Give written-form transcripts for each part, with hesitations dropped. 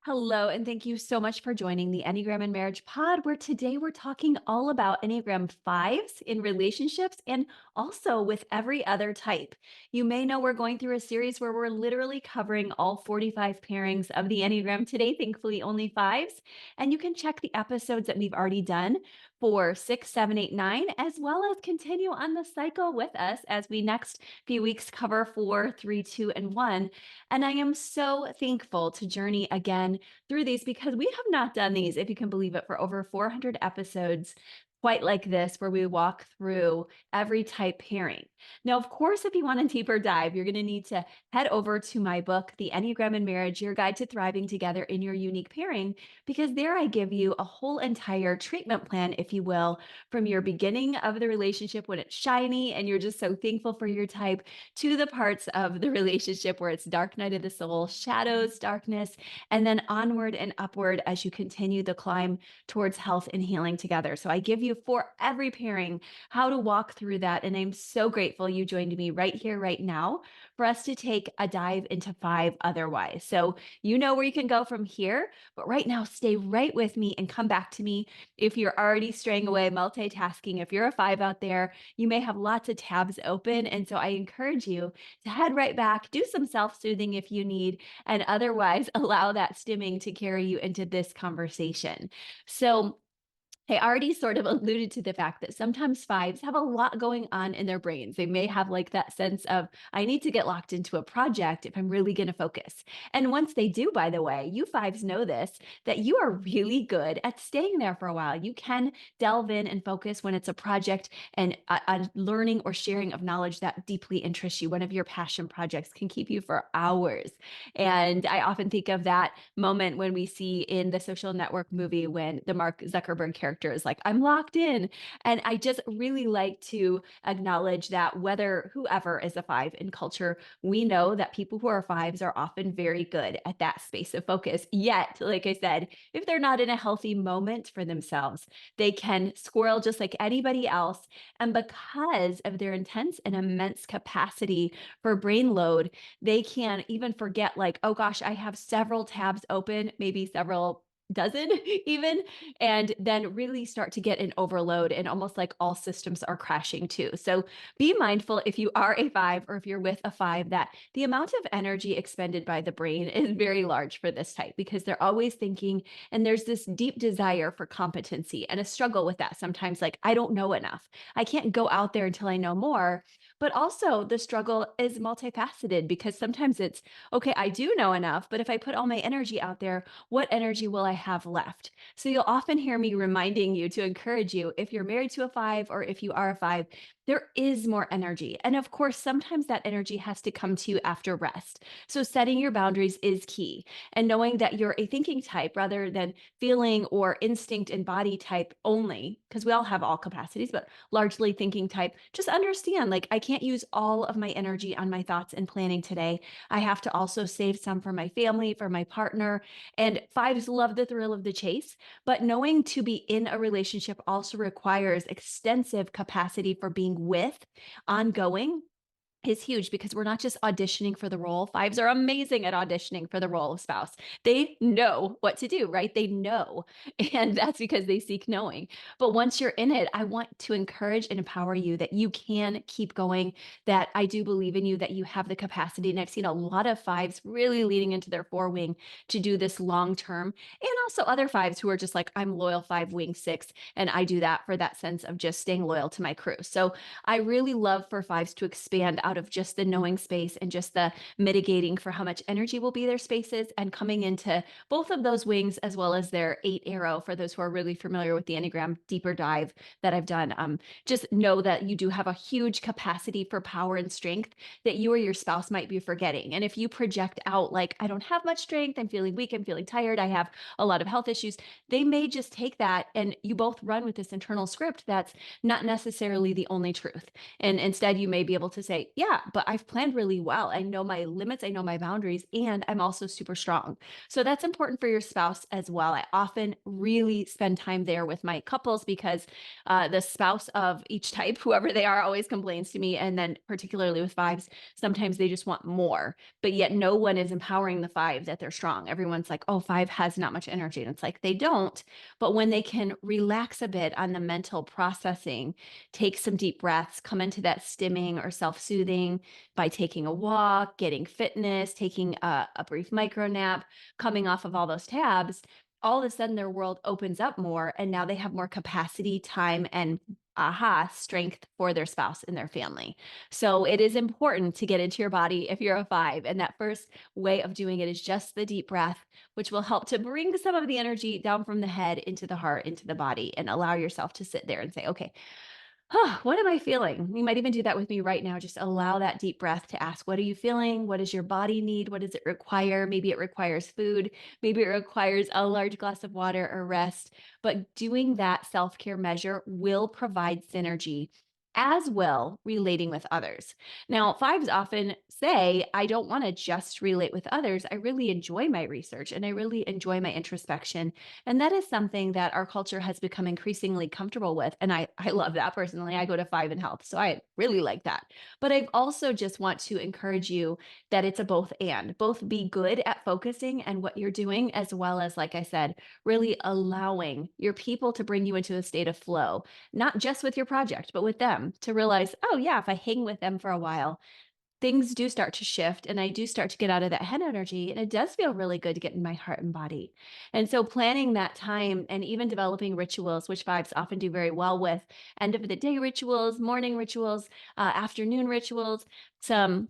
Hello, and thank you so much for joining the Enneagram and Marriage Pod, where today we're talking all about Enneagram fives in relationships and also with every other type. You may know we're going through a series where we're literally covering all 45 pairings of the Enneagram today, thankfully, only fives. And you can check the episodes that we've already done for 6, 7, 8, 9, as well as continue on the cycle with us as we next few weeks cover 4, 3, 2, and 1. And I am so thankful to journey again through these because we have not done these, if you can believe it, for over 400 episodes quite like this, where we walk through every type pairing. Now, of course, if you want a deeper dive, you're going to need to head over to my book, The Enneagram and Marriage, Your Guide to Thriving Together in Your Unique Pairing, because there I give you a whole entire treatment plan, if you will, from your beginning of the relationship when it's shiny and you're just so thankful for your type to the parts of the relationship where it's dark night of the soul, shadows, darkness, and then onward and upward as you continue the climb towards health and healing together. So I give you for every pairing how to walk through that. And I'm so grateful you joined me right here, right now, for us to take a dive into five otherwise. So you know where you can go from here, but right now, stay right with me and come back to me. If you're already straying away, multitasking, if you're a five out there, you may have lots of tabs open. And so I encourage you to head right back, do some self soothing if you need, and otherwise allow that stimming to carry you into this conversation. So, I already sort of alluded to the fact that sometimes fives have a lot going on in their brains. They may have like that sense of, I need to get locked into a project if I'm really going to focus. And once they do, by the way, you fives know this, that you are really good at staying there for a while. You can delve in and focus when it's a project and a learning or sharing of knowledge that deeply interests you. One of your passion projects can keep you for hours. And I often think of that moment when we see in the Social Network movie when the Mark Zuckerberg character is like, I'm locked in. And I just really like to acknowledge that whether whoever is a five in culture, we know that people who are fives are often very good at that space of focus. Yet, like I said, if they're not in a healthy moment for themselves, they can squirrel just like anybody else. And because of their intense and immense capacity for brain load, they can even forget, like, oh gosh, I have several tabs open, maybe several dozen even, and then really start to get an overload and almost like all systems are crashing too. So be mindful if you are a five or if you're with a five that the amount of energy expended by the brain is very large for this type because they're always thinking, and there's this deep desire for competency and a struggle with that sometimes, like, I don't know enough. I can't go out there until I know more. But also, the struggle is multifaceted because sometimes it's, okay, I do know enough, but if I put all my energy out there, what energy will I have left? So you'll often hear me reminding you to encourage you, if you're married to a five or if you are a five, there is more energy. And of course, sometimes that energy has to come to you after rest. So setting your boundaries is key. And knowing that you're a thinking type rather than feeling or instinct and body type only, because we all have all capacities, but largely thinking type, just understand, like, I can't use all of my energy on my thoughts and planning today. I have to also save some for my family, for my partner. And fives love the thrill of the chase, but knowing to be in a relationship also requires extensive capacity for being with, ongoing, is huge because we're not just auditioning for the role. Fives are amazing at auditioning for the role of spouse. They know what to do, right? They know. And that's because they seek knowing. But once you're in it, I want to encourage and empower you that you can keep going, that I do believe in you, that you have the capacity. And I've seen a lot of fives really leaning into their four wing to do this long term. And also other fives who are just like, I'm loyal five wing six. And I do that for that sense of just staying loyal to my crew. So I really love for fives to expand out of just the knowing space and just the mitigating for how much energy will be their spaces and coming into both of those wings as well as their eight arrow for those who are really familiar with the Enneagram deeper dive that I've done. Just know that you do have a huge capacity for power and strength that you or your spouse might be forgetting. And if you project out like, I don't have much strength, I'm feeling weak, I'm feeling tired, I have a lot lot of health issues, they may just take that and you both run with this internal script that's not necessarily the only truth. And instead, you may be able to say, yeah, but I've planned really well. I know my limits, I know my boundaries, and I'm also super strong. So that's important for your spouse as well. I often really spend time there with my couples because the spouse of each type, whoever they are, always complains to me. And then, particularly with fives, sometimes they just want more, but yet no one is empowering the five that they're strong. Everyone's like, oh, five has not much energy. And it's like they don't. But when they can relax a bit on the mental processing, take some deep breaths, come into that stimming or self soothing by taking a walk, getting fitness, taking a brief micro nap, coming off of all those tabs, all of a sudden their world opens up more. And now they have more capacity, time, and strength for their spouse and their family. So it is important to get into your body if you're a five. And that first way of doing it is just the deep breath, which will help to bring some of the energy down from the head into the heart, into the body, and allow yourself to sit there and say, okay, what am I feeling? You might even do that with me right now. Just allow that deep breath to ask, what are you feeling? What does your body need? What does it require? Maybe it requires food. Maybe it requires a large glass of water or rest. But doing that self-care measure will provide synergy, as well relating with others. Now, fives often say, I don't want to just relate with others. I really enjoy my research and I really enjoy my introspection. And that is something that our culture has become increasingly comfortable with. And I love that personally. I go to five in health. So I really like that. But I also just want to encourage you that it's a both and both be good at focusing and what you're doing, as well as, like I said, really allowing your people to bring you into a state of flow, not just with your project, but with them to realize, oh, yeah, if I hang with them for a while, things do start to shift and I do start to get out of that head energy. And it does feel really good to get in my heart and body. And so planning that time and even developing rituals, which fives often do very well with end of the day rituals, morning rituals, afternoon rituals, some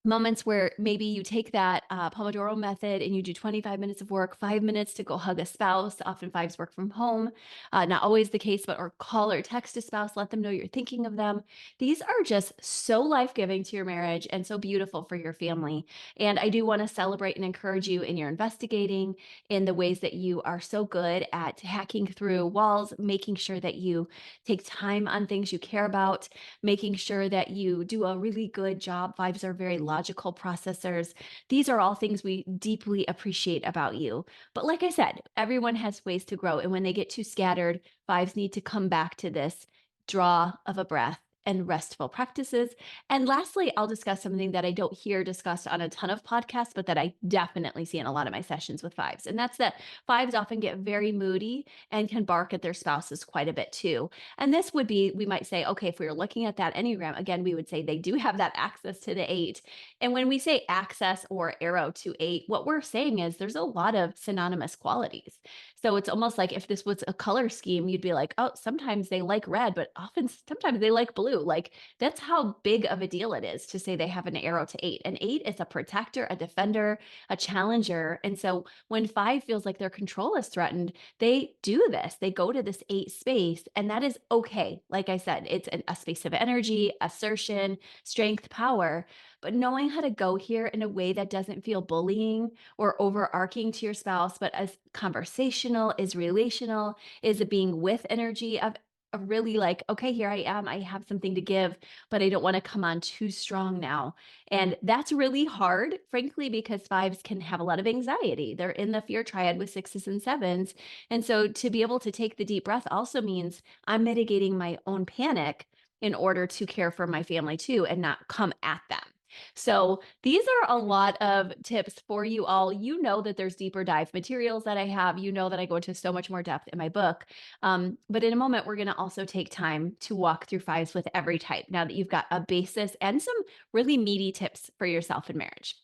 moments where maybe you take that Pomodoro method and you do 25 minutes of work, 5 minutes to go hug a spouse. Often fives work from home, not always the case, but or call or text a spouse, let them know you're thinking of them. These are just so life-giving to your marriage and so beautiful for your family. And I do want to celebrate and encourage you in your investigating, in the ways that you are so good at hacking through walls, making sure that you take time on things you care about, making sure that you do a really good job. Fives are very logical processors. These are all things we deeply appreciate about you. But like I said, everyone has ways to grow. And when they get too scattered, fives need to come back to this draw of a breath and restful practices. And lastly, I'll discuss something that I don't hear discussed on a ton of podcasts, but that I definitely see in a lot of my sessions with fives. And that's that fives often get very moody and can bark at their spouses quite a bit too. And this would be, we might say, okay, if we were looking at that Enneagram, again, we would say they do have that access to the eight. And when we say access or arrow to eight, what we're saying is there's a lot of synonymous qualities. So it's almost like if this was a color scheme, you'd be like, oh, sometimes they like red, but often sometimes they like blue. Like that's how big of a deal it is to say they have an arrow to eight. An eight is a protector, a defender, a challenger. And so when five feels like their control is threatened, they do this. They go to this eight space, and that is okay. Like I said, it's a space of energy, assertion, strength, power. But knowing how to go here in a way that doesn't feel bullying or overarching to your spouse, but as conversational, is relational, is being with energy of really like, okay, here I am. I have something to give, but I don't want to come on too strong now. And that's really hard, frankly, because fives can have a lot of anxiety. They're in the fear triad with sixes and sevens. And so to be able to take the deep breath also means I'm mitigating my own panic in order to care for my family too and not come at them. So these are a lot of tips for you all. You know that there's deeper dive materials that I have. You know that I go into so much more depth in my book. But in a moment, we're going to also take time to walk through fives with every type now that you've got a basis and some really meaty tips for yourself in marriage.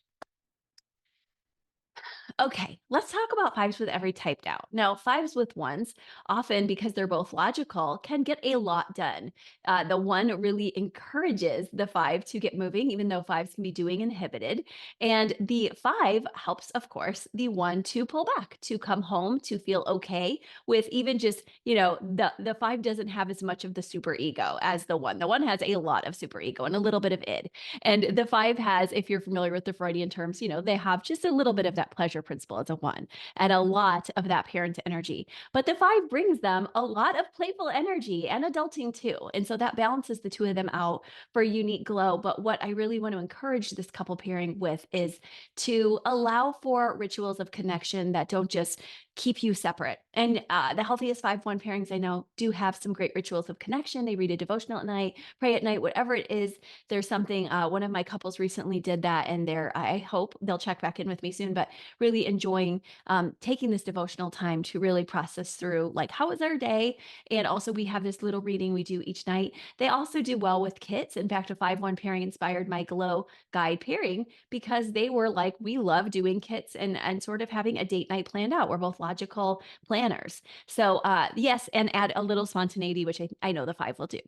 Okay, let's talk about fives with every typed out. Now, fives with ones, often because they're both logical, can get a lot done. The one really encourages the five to get moving, even though fives can be doing inhibited. And the five helps, of course, the one to pull back, to come home, to feel okay with even just, the five doesn't have as much of the super ego as the one. The one has a lot of super ego and a little bit of id. And the five has, if you're familiar with the Freudian terms, they have just a little bit of that pleasure master principal as a one and a lot of that parent energy. But the five brings them a lot of playful energy and adulting too. And so that balances the two of them out for a unique glow. But what I really want to encourage this couple pairing with is to allow for rituals of connection that don't just keep you separate. And the healthiest 5-1 pairings I know do have some great rituals of connection. They read a devotional at night, pray at night, whatever it is. There's something, one of my couples recently did that, and I hope they'll check back in with me soon, but really enjoying taking this devotional time to really process through, like, how was our day? And also, we have this little reading we do each night. They also do well with kits. In fact, a 5-1 pairing inspired my Glow guide pairing because they were like, we love doing kits and sort of having a date night planned out. We're both logical planners. So yes, and add a little spontaneity, which I know the five will do.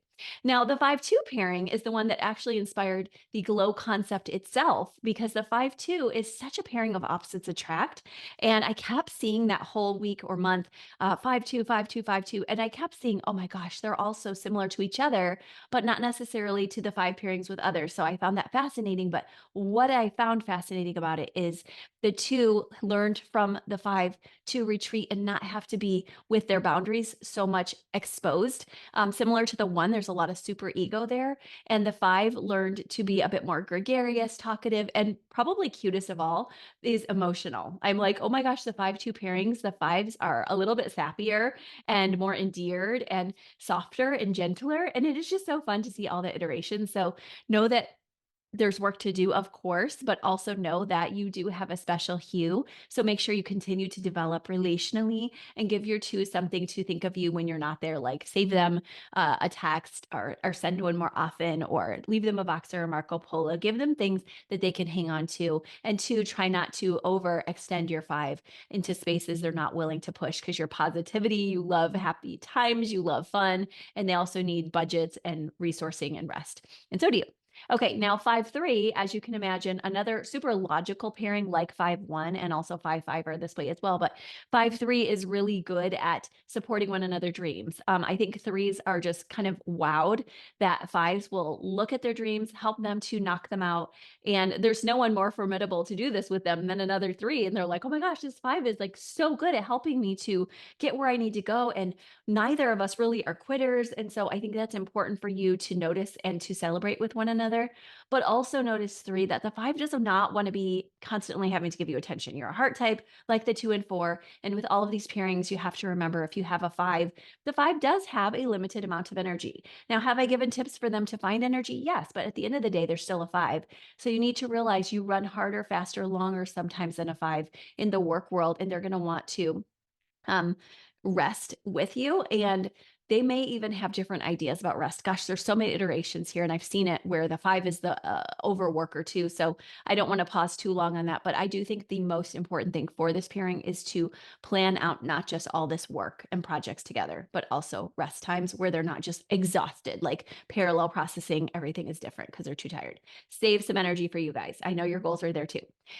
Now, the 5-2 pairing is the one that actually inspired the Glow concept itself, because the 5-2 is such a pairing of opposites attract. And I kept seeing that whole week or month, 5-2, 5-2, 5-2. And I kept seeing, oh my gosh, they're all so similar to each other, but not necessarily to the five pairings with others. So I found that fascinating. But what I found fascinating about it is the two learned from the five to retreat and not have to be with their boundaries so much exposed. Similar to the one, there's a lot of super ego there. And the five learned to be a bit more gregarious, talkative, and probably cutest of all is emotional. I'm like, oh my gosh, the 5-2 pairings, the fives are a little bit sappier and more endeared and softer and gentler. And it is just so fun to see all the iterations. So know that there's work to do, of course, but also know that you do have a special hue. So make sure you continue to develop relationally and give your two something to think of you when you're not there. Like save them a text, or send one more often, or leave them a boxer or Marco Polo. Give them things that they can hang on to. And two, try not to overextend your five into spaces they're not willing to push, because your positivity, you love happy times, you love fun, and they also need budgets and resourcing and rest. And so do you. Okay, now 5-3, as you can imagine, another super logical pairing like 5-1 and also 5-5 are this way as well. But 5-3 is really good at supporting one another's dreams. I think threes are just kind of wowed that fives will look at their dreams, help them to knock them out. And there's no one more formidable to do this with them than another three. And they're like, oh my gosh, this five is like so good at helping me to get where I need to go. And neither of us really are quitters. And so I think that's important for you to notice and to celebrate with one another. But also notice three, that the five does not want to be constantly having to give you attention. You're a heart type like the 2 and 4. And with all of these pairings, you have to remember, if you have a five, the five does have a limited amount of energy. Now, have I given tips for them to find energy? Yes. But at the end of the day, they're still a five. So you need to realize you run harder, faster, longer sometimes than a five in the work world. And they're going to want to um, rest with you. And they may even have different ideas about rest. Gosh, there's so many iterations here. And I've seen it where the five is the overworker too. So I don't want to pause too long on that. But I do think the most important thing for this pairing is to plan out not just all this work and projects together, but also rest times where they're not just exhausted, like parallel processing. Everything is different because they're too tired. Save some energy for you guys. I know your goals are there too.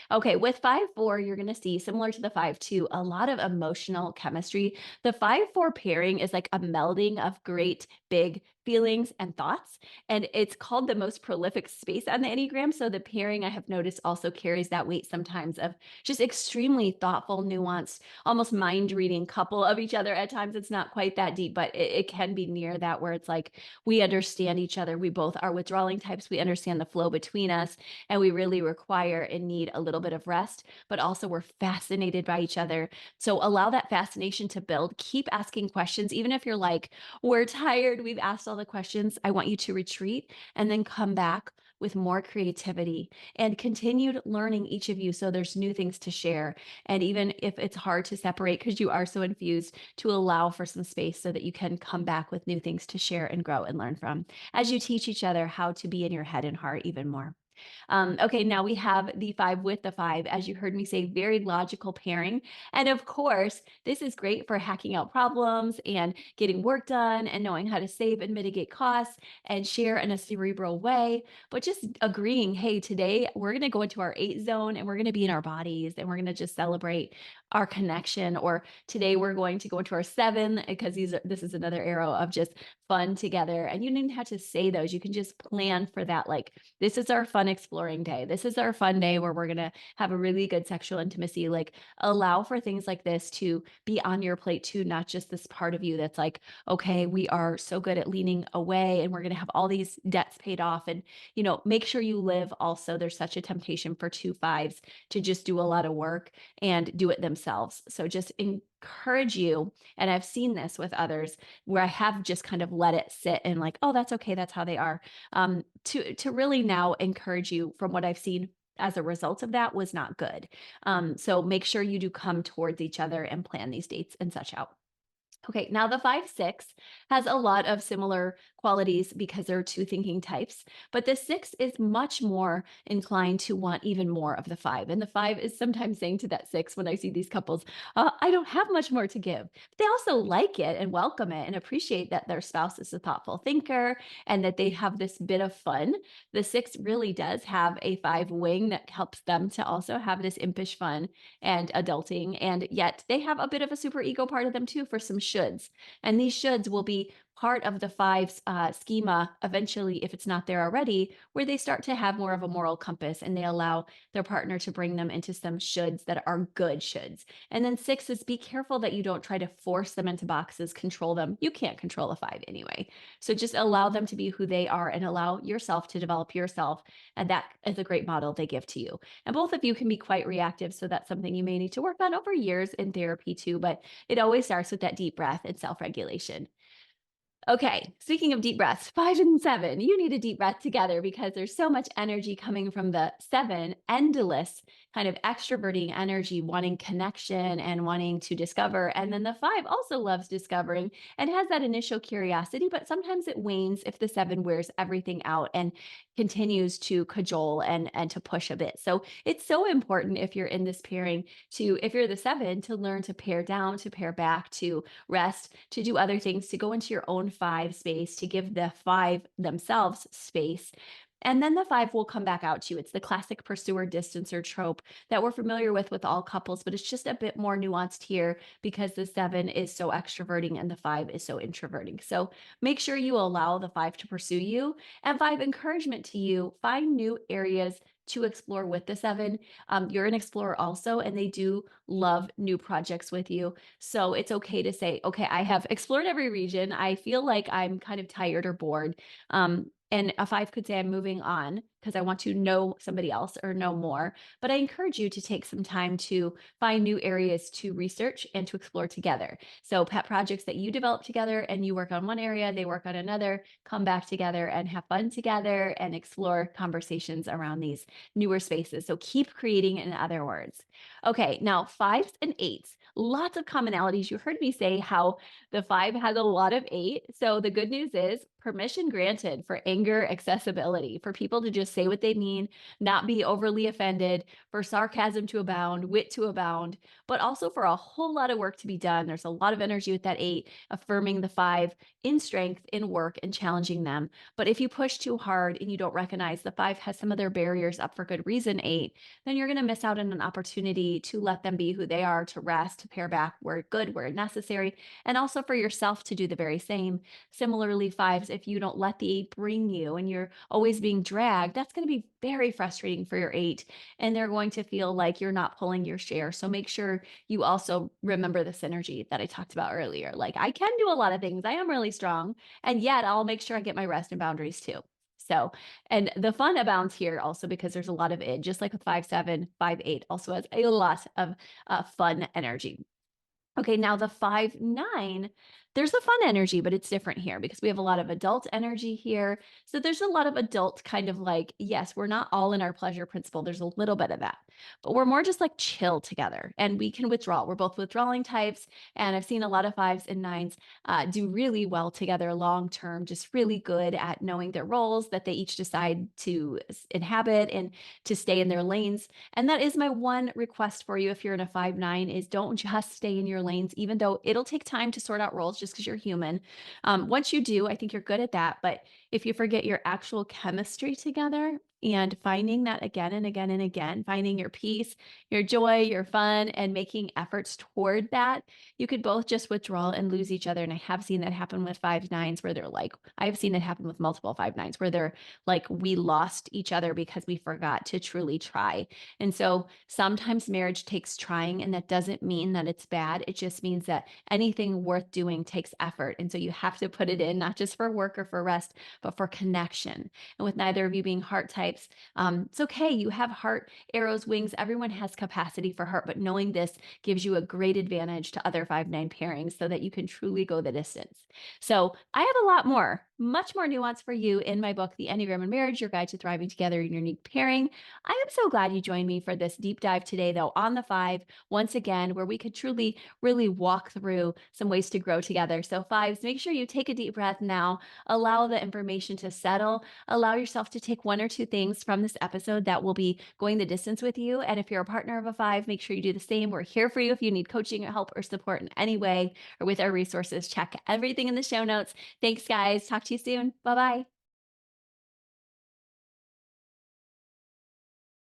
Okay, with 5-4, you're going to see, similar to the 5-2, a lot of emotional chemistry. The 5-4 pairing is like a melding of great big feelings and thoughts. And it's called the most prolific space on the Enneagram. So the pairing, I have noticed, also carries that weight sometimes of just extremely thoughtful, nuanced, almost mind reading couple of each other. At times it's not quite that deep, but it can be near that, where it's like we understand each other. We both are withdrawing types. We understand the flow between us, and we really require and need a little bit of rest, but also we're fascinated by each other. So allow that fascination to build. Keep asking questions. Even if you're like, we're tired, we've asked all the questions, I want you to retreat and then come back with more creativity and continued learning each of you. So there's new things to share. And even if it's hard to separate because you are so infused, to allow for some space so that you can come back with new things to share and grow and learn from as you teach each other how to be in your head and heart even more. Okay, now we have the five with the five. As you heard me say, very logical pairing. And of course, this is great for hacking out problems and getting work done and knowing how to save and mitigate costs and share in a cerebral way. But just agreeing, hey, today we're going to go into our 8 zone and we're going to be in our bodies and we're going to just celebrate our connection. Or today we're going to go into our 7, because this is another arrow of just fun together. And you don't even have to say those. You can just plan for that. Like, this is our fun exploring day. This is our fun day where we're going to have a really good sexual intimacy. Like, allow for things like this to be on your plate too, not just this part of you that's like, okay, we are so good at leaning away and we're going to have all these debts paid off. And, make sure you live also. There's such a temptation for two fives to just do a lot of work and do it themselves. So just encourage you. And I've seen this with others where I have just kind of let it sit and like, oh, that's okay. That's how they are. To really now encourage you from what I've seen as a result of that was not good. So make sure you do come towards each other and plan these dates and such out. Okay, now the 5-6 has a lot of similar qualities because there are two thinking types, but the 6 is much more inclined to want even more of the 5. And the 5 is sometimes saying to that 6 when I see these couples, I don't have much more to give. But they also like it and welcome it and appreciate that their spouse is a thoughtful thinker and that they have this bit of fun. The 6 really does have a 5 wing that helps them to also have this impish fun and adulting. And yet they have a bit of a super ego part of them too for some shoulds. And these shoulds will be part of the five's schema eventually, if it's not there already, where they start to have more of a moral compass and they allow their partner to bring them into some shoulds that are good shoulds. And then 6 is be careful that you don't try to force them into boxes, control them. You can't control a 5 anyway. So just allow them to be who they are and allow yourself to develop yourself. And that is a great model they give to you. And both of you can be quite reactive. So that's something you may need to work on over years in therapy too. But it always starts with that deep breath and self regulation. Okay, speaking of deep breaths, 5 and 7, you need a deep breath together because there's so much energy coming from the 7, endless kind of extroverting energy, wanting connection and wanting to discover. And then the 5 also loves discovering and has that initial curiosity, but sometimes it wanes if the 7 wears everything out and continues to cajole and to push a bit. So it's so important if you're in this pairing to, if you're the 7, to learn to pare down, to pare back, to rest, to do other things, to go into your own 5 space, to give the 5 themselves space. And then the 5 will come back out to you. It's the classic pursuer distancer trope that we're familiar with all couples, but it's just a bit more nuanced here because the 7 is so extroverting and the 5 is so introverting. So make sure you allow the 5 to pursue you. And 5, encouragement to you, find new areas to explore with the 7. You're an explorer also, and they do love new projects with you. So it's okay to say, okay, I have explored every region. I feel like I'm kind of tired or bored. And a 5 could say, I'm moving on because I want to know somebody else or know more. But I encourage you to take some time to find new areas to research and to explore together. So, pet projects that you develop together and you work on one area, they work on another, come back together and have fun together and explore conversations around these newer spaces. So, keep creating, in other words. Okay, now 5s and 8s, lots of commonalities. You heard me say how the 5 has a lot of 8. So, the good news is permission granted for anger accessibility, for people to just say what they mean, not be overly offended, for sarcasm to abound, wit to abound, but also for a whole lot of work to be done. There's a lot of energy with that 8, affirming the 5 in strength, in work, and challenging them. But if you push too hard and you don't recognize the 5 has some of their barriers up for good reason, 8, then you're going to miss out on an opportunity to let them be who they are, to rest, to pare back where good, where necessary, and also for yourself to do the very same. Similarly, 5s, if you don't let the 8 bring you and you're always being dragged, that's going to be very frustrating for your 8. And they're going to feel like you're not pulling your share. So make sure you also remember the synergy that I talked about earlier. Like, I can do a lot of things, I am really strong, and yet I'll make sure I get my rest and boundaries too. So, and the fun abounds here also because there's a lot of it, just like with 5-7, 5-8 also has a lot of fun energy. Okay, now the 5-9, there's a fun energy, but it's different here because we have a lot of adult energy here. So there's a lot of adult kind of like, yes, we're not all in our pleasure principle. There's a little bit of that, but we're more just like chill together and we can withdraw. We're both withdrawing types. And I've seen a lot of 5s and 9s do really well together long term, just really good at knowing their roles that they each decide to inhabit and to stay in their lanes. And that is my one request for you if you're in a 5-9 is don't just stay in your lanes, even though it'll take time to sort out roles just because you're human. Once you do, I think you're good at that. But if you forget your actual chemistry together, and finding that again and again and again, finding your peace, your joy, your fun, and making efforts toward that, you could both just withdraw and lose each other. And I have seen that happen with five nines where they're like, I've seen it happen with multiple five nines where they're like, we lost each other because we forgot to truly try. And so sometimes marriage takes trying, and that doesn't mean that it's bad. It just means that anything worth doing takes effort. And so you have to put it in, not just for work or for rest, but for connection. And with neither of you being heart types, it's okay. You have heart, arrows, wings. Everyone has capacity for heart, but knowing this gives you a great advantage to other 5-9 pairings so that you can truly go the distance. So I have a lot more, much more nuance for you in my book, The Enneagram and Marriage, Your Guide to Thriving Together in Your Unique Pairing. I am so glad you joined me for this deep dive today, though, on the five, once again, where we could truly, really walk through some ways to grow together. So fives, make sure you take a deep breath now, allow the information to settle, allow yourself to take one or two things from this episode that will be going the distance with you. And if you're a partner of a five, make sure you do the same. We're here for you if you need coaching or help or support in any way or with our resources. Check everything in the show notes. Thanks, guys. Talk to you soon. Bye-bye.